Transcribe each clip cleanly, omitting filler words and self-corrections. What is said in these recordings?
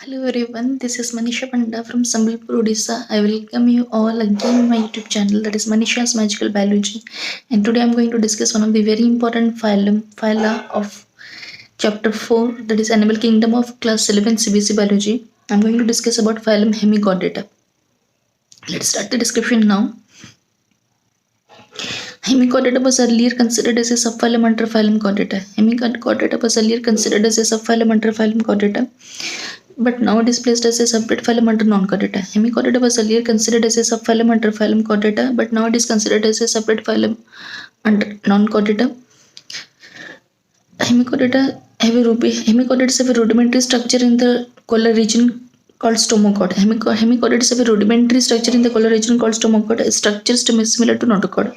Hello everyone, this is Manisha Panda from Sambalpur, Odisha. I welcome you all again in my YouTube channel, that is Manisha's Magical Biology. And today I'm going to discuss one of the very important phyla of chapter 4, that is Animal Kingdom of class 11 CBC Biology. I'm going to discuss about phylum Hemichordata. Let's start the description now. Hemichordata was earlier considered as a subphylum under phylum Chordata. Hemichordata was earlier considered as a subphylum under phylum Chordata, but now it is placed as a separate phylum under non-Chordata. Hemichordata was earlier considered as a subphylum under phylum Chordata, but now it is considered as a separate phylum under non-Chordata. Hemichordates have a rudimentary structure in the collar region called stomachord. Hemichordates have a rudimentary structure in the collar region called stomachord. Structure similar to notochord.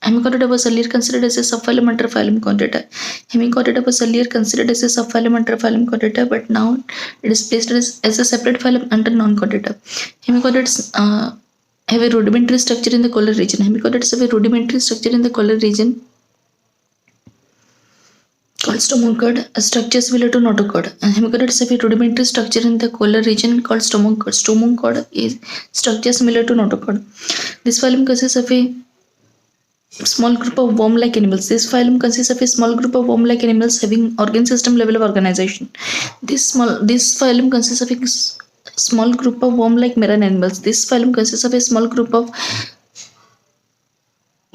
Hemichordata was earlier considered as a subphylum under phylum Chordata. Hemichordata was earlier considered as a subphylum under phylum Chordata, but now it is placed as a separate phylum under non-Chordata. Hemichordates have a rudimentary structure in the collar region. Hemichordates have a rudimentary structure in the collar region called stomachord, a structure similar to notochord. Hemichordates have a rudimentary structure in the collar region called stomachord. Stomachord is structure similar to notochord. This phylum consists of a small group of worm-like animals. This phylum consists of a small group of worm-like animals having organ system level of organization. This phylum consists of a small group of worm-like marine animals. This phylum consists of a small group of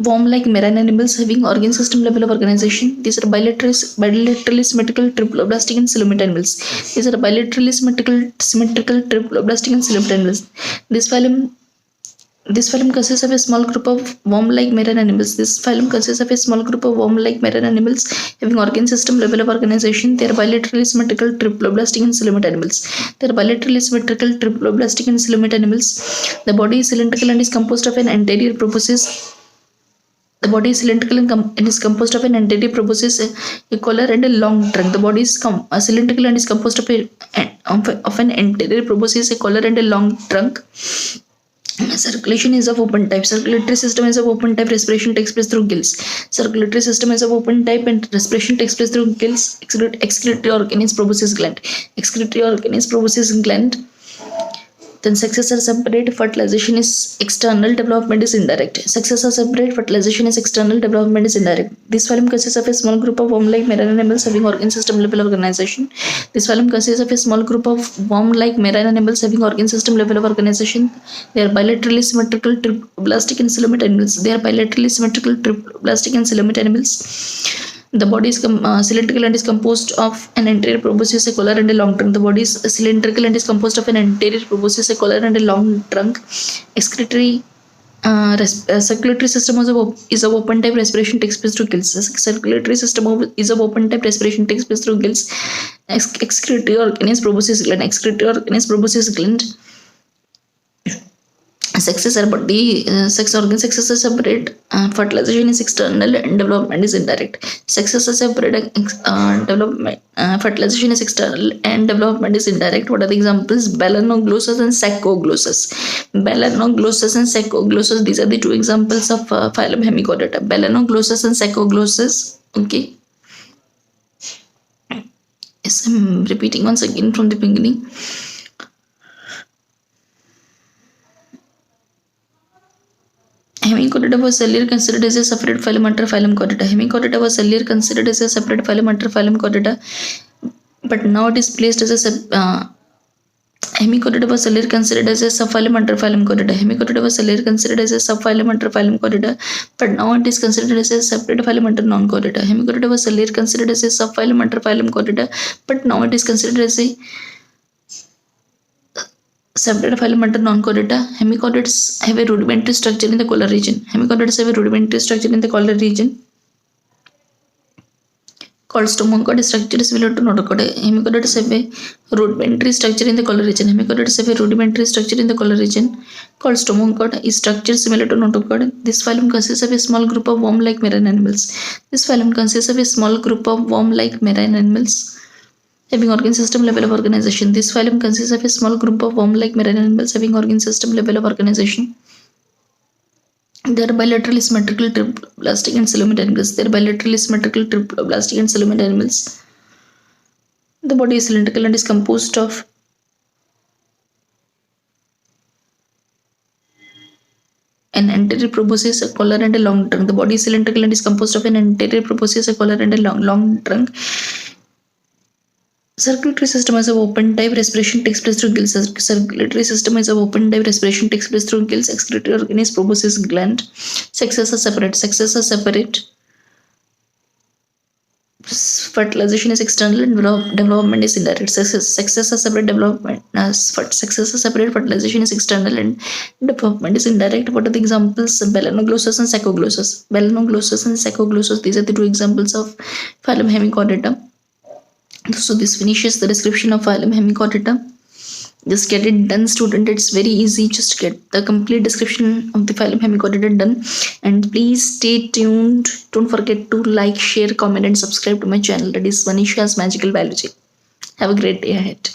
worm-like marine animals having organ system level of organization. These are bilaterally symmetrical triploblastic and coelomate animals. These are bilaterally symmetrical triploblastic and coelomate animals. This phylum consists of a small group of worm-like marine animals. This phylum consists of a small group of worm-like marine animals having organ system level of organization. They are bilaterally symmetrical triploblastic and coelomate animals. They are bilaterally symmetrical triploblastic and coelomate animals. The body is cylindrical and is composed of an anterior proboscis. The body is cylindrical and is composed of an anterior proboscis, a collar, and a long trunk. The body is cylindrical and is composed of an anterior proboscis, a collar, and a long trunk. Circulation is of open type. Circulatory system is of open type. Respiration takes place through gills. Circulatory system is of open type and respiration takes place through gills. Excretory organ is proboscis gland. Excretory organ is proboscis gland. Then sexes are separate, fertilization is external, development is indirect. Sexes are separate, fertilization is external, development is indirect. This phylum consists of a small group of worm-like marine animals having organ system level organization. This phylum consists of a small group of worm-like marine animals having organ system level of organization. They are bilaterally symmetrical triploblastic and coelomate animals. They are bilaterally symmetrical triploblastic and coelomate animals. The body is cylindrical and is composed of an anterior proboscis, a collar, and a long trunk. The body is cylindrical and is composed of an anterior proboscis, a collar, and a long trunk. Circulatory system is of open type. Respiration takes place through gills. Circulatory system is of open type. Respiration takes place through gills. Excretory organ is proboscis gland. Excretory organ is proboscis gland. Sexes are sex organs sexes are separate. Fertilization is external and development is indirect. Sexes are separate. Fertilization is external and development is indirect. What are the examples? Balanoglossus and Saccoglossus. Balanoglossus and Saccoglossus. These are the two examples of phylum Hemichordata. Balanoglossus and Saccoglossus. Okay. Yes, I'm repeating once again from the beginning. Hemichordata was earlier considered as a separate phylum under phylum Chordata. Hemichordata was earlier considered as a separate phylum under phylum Chordata, but now it is placed as a Hemichordata was earlier considered as a subphylum under phylum Chordata. Hemichordata was earlier considered as a subphylum under phylum Chordata, but now it is considered as a separate phylum under non-Chordata. Hemichordata was earlier considered as a subphylum under phylum Chordata, but now it is considered as a separate phylum under non-Chordata. Hemichordates have a rudimentary structure in the collar region. Hemichordates have a rudimentary structure in the collar region called stomachord. Structure is similar to notochord. Hemichordates have a rudimentary structure in the collar region. Hemichordates have a rudimentary structure in the collar region called stomachord. Is structure similar to notochord. This phylum consists of a small group of worm-like marine animals. This phylum consists of a small group of worm-like marine animals having organ system level of organization. This phylum consists of a small group of worm-like marine animals having organ system level of organization. They are bilaterally symmetrical triploblastic and coelomate animals. They are bilaterally symmetrical triploblastic and coelomate animals. The body is cylindrical and is composed of an anterior proboscis, a collar, and a long trunk. The body is cylindrical and is composed of an anterior proboscis, a collar, and a long trunk. Circulatory system as a open type, respiration takes place through gills. Circulatory system is a open type, respiration takes place through gills. Excretory organ is proboscis gland. Sexes are separate. Sexes are separate. Fertilization is external and development is indirect. Sexes are separate. Sexes are separate. Fertilization is external and development is indirect. What are the examples? Belanoglossus and Saccoglossus. Belanoglossus and Saccoglossus. These are the two examples of phylum Hemichordata. So this finishes the description of phylum Hemichordata. Just get it done, student. It's very easy. Just get the complete description of the phylum Hemichordata done. And please stay tuned. Don't forget to like, share, comment, and subscribe to my channel. That is Manisha's Magical Biology. Have a great day ahead.